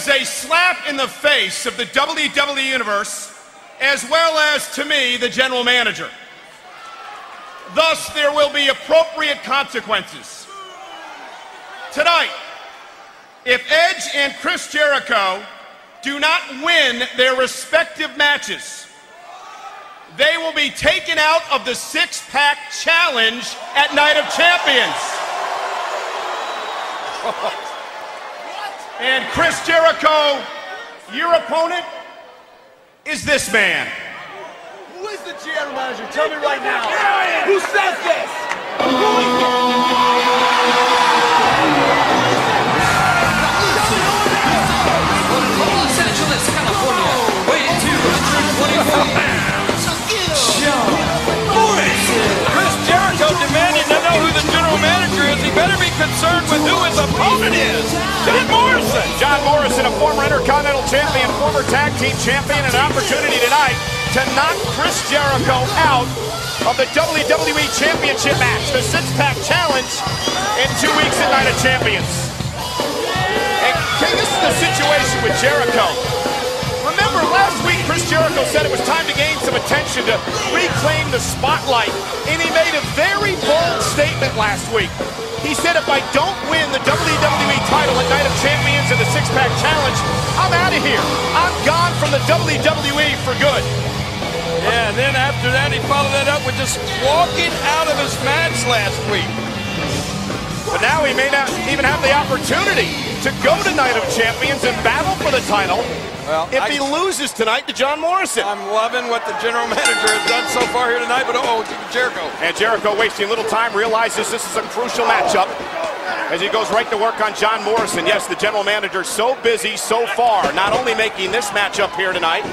is a slap in the face of the WWE Universe, as well as, to me, the general manager. Thus, there will be appropriate consequences. Tonight, if Edge and Chris Jericho do not win their respective matches, they will be taken out of the six-pack challenge at Night of Champions. And Chris Jericho, your opponent is this man. Who is the general manager? Tell me right now. Who says this? Who is it? Los Angeles, California, weighing 224 pounds, John Morrison. Chris Jericho demanding to know who the general manager is. He better be concerned with who his opponent is. John Morrison. John Morrison, a former Intercontinental Champion, former Tag Team Champion, an opportunity tonight to knock Chris Jericho out of the WWE Championship match, the six-pack challenge in 2 weeks at Night of Champions. And this is the situation with Jericho. Remember, last week Chris Jericho said it was time to gain some attention, to reclaim the spotlight, and he made a very bold statement last week. He said, if I don't win the WWE title at Night of Champions and the six-pack challenge, I'm out of here. I'm gone from the WWE for good. Yeah, and then after that, he followed that up with just walking out of his match last week. But now he may not even have the opportunity to go to Night of Champions and battle for the title if he loses tonight to John Morrison. I'm loving what the general manager has done so far here tonight, but Jericho. And Jericho wasting little time, realizes this is a crucial matchup as he goes right to work on John Morrison. Yes, the general manager so busy so far, not only making this matchup here tonight,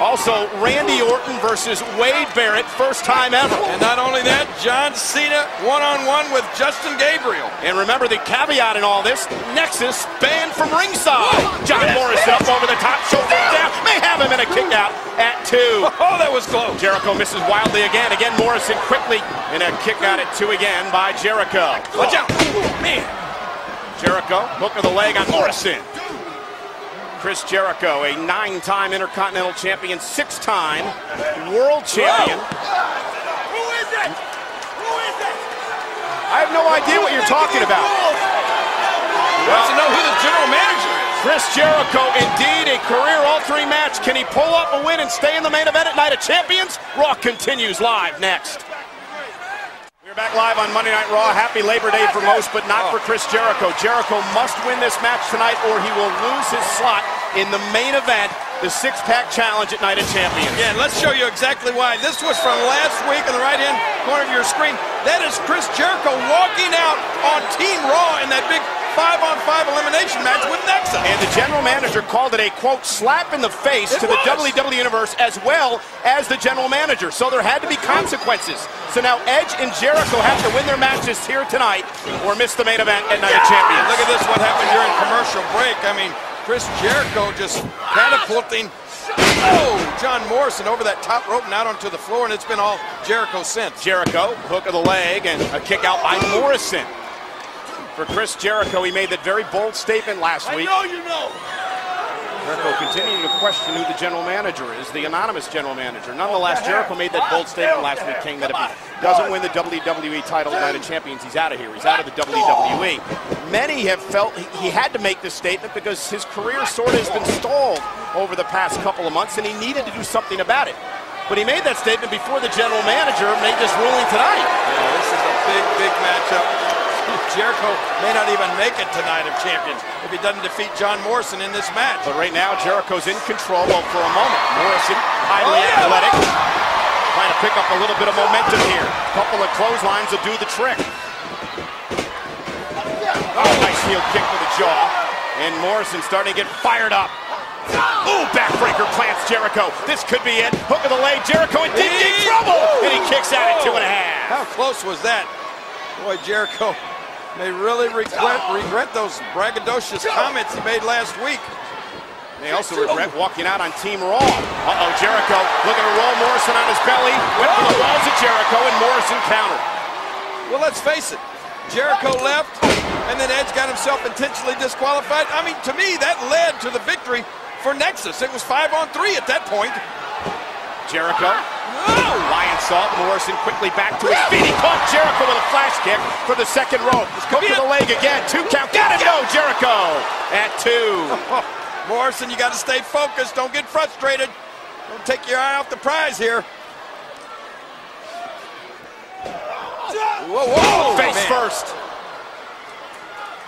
also Randy Orton versus Wade Barrett, first time ever. And not only that, John Cena one-on-one with Justin Gabriel. And remember the caveat in all this, Nexus banned from ringside. John Morrison up over the top, shoulder down, may have him in a kick out at 2. Oh, that was close. Jericho misses wildly again. Again, Morrison quickly in a kick out at 2 again by Jericho. Watch out, man. Jericho, hook of the leg on Morrison. Chris Jericho, a 9-time Intercontinental Champion, 6-time World Champion. Who is it? Who is it? I have no idea what you're talking about. Wants to know who the general manager is. Chris Jericho, indeed a career-altering match. Can he pull up a win and stay in the main event at Night of Champions? Raw continues live next. We're back live on Monday Night Raw. Happy Labor Day for most, but not for Chris Jericho. Jericho must win this match tonight or he will lose his slot in the main event, the six-pack challenge at Night of Champions. Yeah, let's show you exactly why. This was from last week in the right-hand corner of your screen. That is Chris Jericho walking out on Team Raw in that big 5-on-5 elimination match with Nexus. And the general manager called it a, quote, slap in the face to the WWE Universe as well as the general manager. So there had to be consequences. So now Edge and Jericho have to win their matches here tonight or miss the main event at Night of Champions. Look at this, what happened during commercial break. I mean, Chris Jericho just catapulting John Morrison over that top rope and out onto the floor, and it's been all Jericho since. Jericho, hook of the leg, and a kick out by Morrison. For Chris Jericho, he made that very bold statement last week. I know you know. Jericho continuing to question who the general manager is, the anonymous general manager. Nonetheless, Jericho made that bold statement last week, King, that if he doesn't win the WWE title at Night of Champions, he's out of here. He's out of the WWE. Many have felt he had to make this statement because his career sort of has been stalled over the past couple of months, and he needed to do something about it. But he made that statement before the general manager made this ruling tonight. Yeah, this is a big, big matchup. Jericho may not even make it to Night of Champions if he doesn't defeat John Morrison in this match. But right now, Jericho's in control for a moment. Morrison, highly athletic, trying to pick up a little bit of momentum here. A couple of clotheslines will do the trick. Oh, nice heel kick to the jaw. And Morrison starting to get fired up. Ooh, backbreaker plants Jericho. This could be it. Hook of the leg, Jericho in deep trouble. And he kicks out at 2.5. How close was that? Boy, Jericho may really regret those braggadocious comments he made last week. They also regret walking out on Team Raw. Uh-oh, Jericho looking to roll Morrison on his belly. Went for the balls of Jericho, and Morrison countered. Well, let's face it. Jericho left and then Edge got himself intentionally disqualified. I mean, to me, that led to the victory for Nexus. It was 5-on-3 at that point. Jericho. Lion Salt. Morrison quickly back to his feet. He caught Jericho with a flash kick for the second rope. Hook to the leg again. 2 count. Got it. No, Jericho at 2. Morrison, you got to stay focused. Don't get frustrated. Don't take your eye off the prize here. Whoa, whoa, face man. first.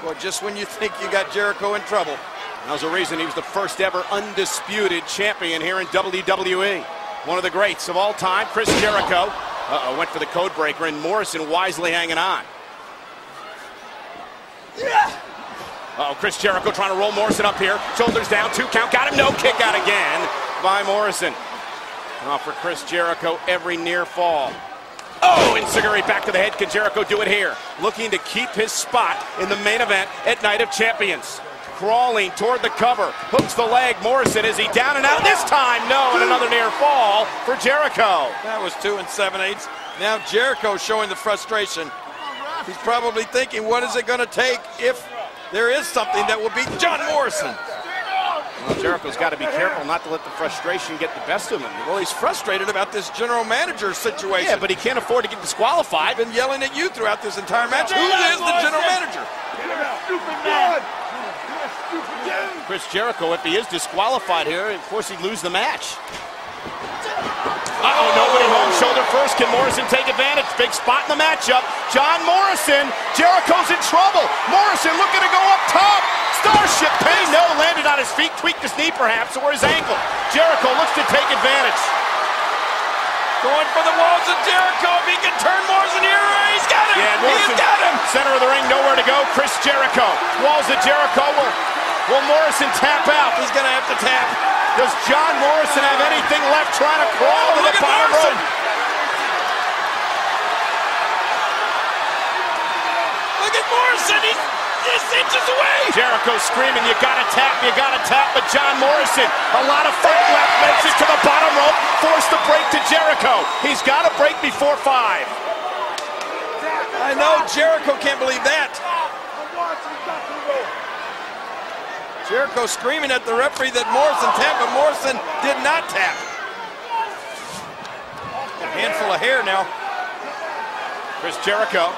Well, just when you think you got Jericho in trouble. That was the reason he was the first ever undisputed champion here in WWE. One of the greats of all time, Chris Jericho. Went for the code breaker, and Morrison wisely hanging on. Chris Jericho trying to roll Morrison up here. Shoulders down, 2 count. Got him. No, kick out again by Morrison. For Chris Jericho, every near fall. Enziguri back to the head. Can Jericho do it here? Looking to keep his spot in the main event at Night of Champions. Crawling toward the cover. Hooks the leg. Morrison, is he down and out this time? No, and another near fall for Jericho. That was 2 7/8. Now Jericho showing the frustration. He's probably thinking, what is it going to take if there is something that will beat John Morrison? Well, Jericho's got to be careful not to let the frustration get the best of him. Well, he's frustrated about this general manager situation. Yeah, but he can't afford to get disqualified. I've been yelling at you throughout this entire match. Who is the general manager? Chris Jericho, if he is disqualified here, of course he'd lose the match. Nobody home. Shoulder first. Can Morrison take advantage? Big spot in the matchup. John Morrison. Jericho's in trouble. Morrison looking to go up top. Starship Pain. No, landed on his feet. Tweaked his knee perhaps, or his ankle. Jericho looks to take advantage. Going for the walls of Jericho. If he can turn Morrison here, he's got him. Yeah, Morrison, he's got him. Center of the ring, nowhere to go. Chris Jericho. Walls of Jericho. Will Morrison tap out? He's going to have to tap. Does John Morrison have anything left trying to crawl to the bottom rope? Look at Morrison. He's inches away. Jericho screaming, you got to tap. But John Morrison, a lot of fight left, makes it to the bottom rope, forced to break to Jericho. He's got to break before 5. I know Jericho can't believe that. Jericho screaming at the referee that Morrison tapped, but Morrison did not tap. A handful of hair now. Chris Jericho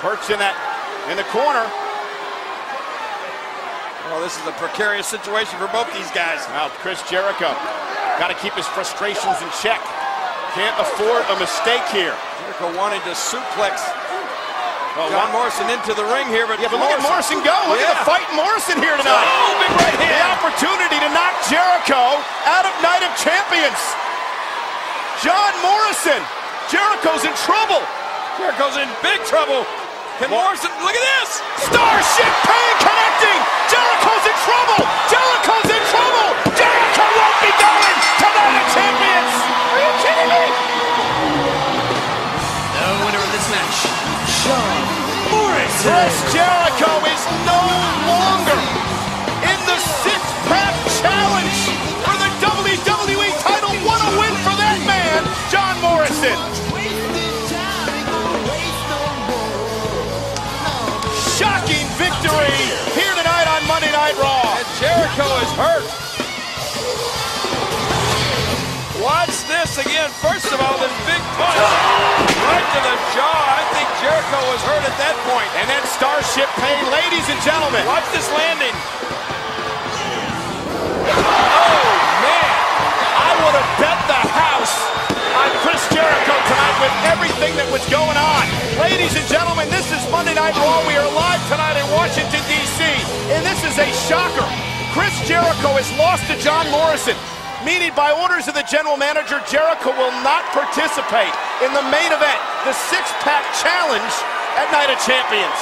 perched in the corner. Well, this is a precarious situation for both these guys. Now, Chris Jericho got to keep his frustrations in check. Can't afford a mistake here. Jericho wanting to suplex John Morrison into the ring here, but look at Morrison go. Look at the fight Morrison here tonight. Big right hand. The opportunity to knock Jericho out of Night of Champions. John Morrison. Jericho's in trouble. Jericho's in big trouble. Can Morrison, look at this. Starship Pain connecting. Jericho's in trouble. Jericho's in trouble. Jericho won't be going to Night of Champions. Are you kidding me? The winner of this match, John Morrison. Chris Jericho is no longer in the six-pack challenge for the WWE title. What a win for that man, John Morrison. Shocking victory here tonight on Monday Night Raw. And Jericho is hurt. Watch this again. First of all, this big punch right to the jaw. I think Jericho was hurt at that point. And then Starship Pain, ladies and gentlemen. Watch this landing. Oh, man. I would have bet the house on Chris Jericho tonight with everything that was going on. Ladies and gentlemen, this is Monday Night Raw. We are live tonight in Washington, D.C., and this is a shocker. Chris Jericho has lost to John Morrison, meaning by orders of the general manager, Jericho will not participate in the main event, the six-pack challenge at Night of Champions.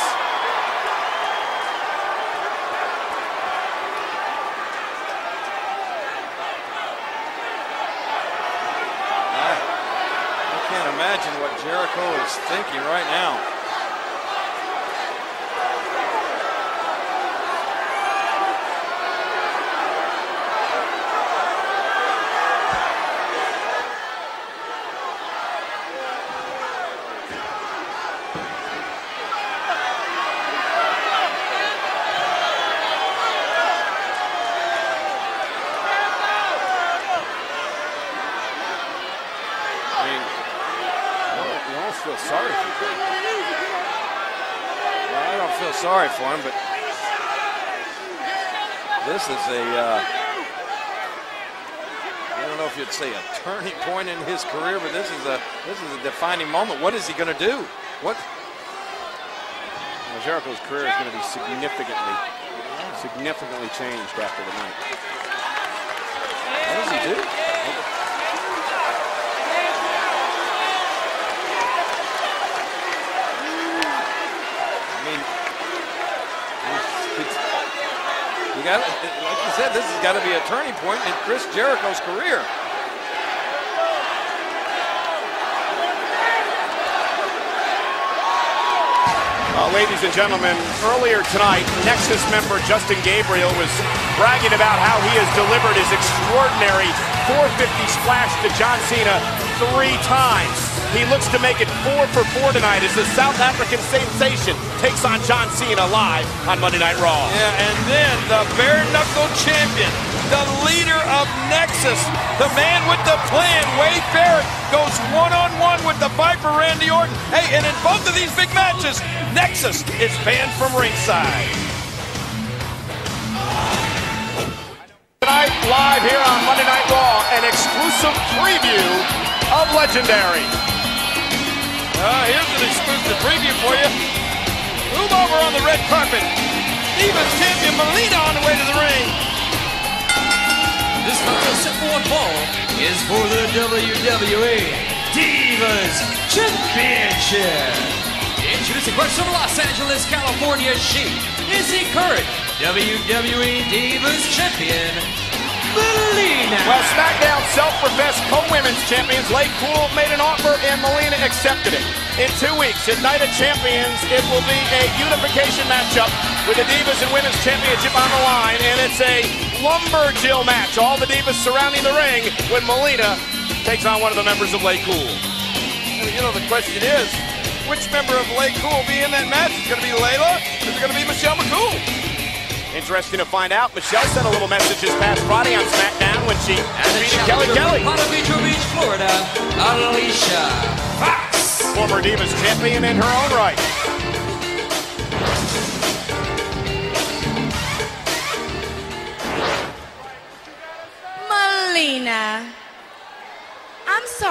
I can't imagine what Jericho is thinking right now. sorry for him, but this is a, I don't know if you'd say a turning point in his career, but this is a defining moment. What is he going to do? What? Well, Jericho's career is going to be significantly changed after tonight. What does he do? Like you said, this has got to be a turning point in Chris Jericho's career. Ladies and gentlemen, earlier tonight, Nexus member Justin Gabriel was bragging about how he has delivered his extraordinary 450 splash to John Cena 3 times. He looks to make it 4 for 4 tonight as the South African sensation takes on John Cena live on Monday Night Raw. Yeah, and then the bare-knuckle champion, the leader of Nexus, the man with the plan, Wade Barrett, goes one-on-one with the Viper, Randy Orton. Hey, and in both of these big matches, Nexus is banned from ringside. Tonight, live here on Monday Night Raw, an exclusive preview of Legendary. Here's an exclusive preview for you. Move over on the red carpet. Divas champion Melina on the way to the ring. This final set for one fall is for the WWE Divas Championship. Introducing first from Los Angeles, California, she is the current WWE Divas Champion, Melina. Well, SmackDown self-professed co-women's champions Lay Cool made an offer and Melina accepted it. In 2 weeks, at Night of Champions, it will be a unification matchup with the Divas and Women's Championship on the line, and it's a lumberjill match. All the Divas surrounding the ring when Melina takes on one of the members of Lay Cool. You know, the question is, which member of Lay Cool will be in that match? Is it going to be Layla? Or is it going to be Michelle McCool? Interesting to find out. Michelle sent a little message this past Friday on SmackDown when she defeated Kelly Kelly. Ponte Vedra Beach, Florida, Alicia Fox. Former Divas champion in her own right. Melina, I'm sorry.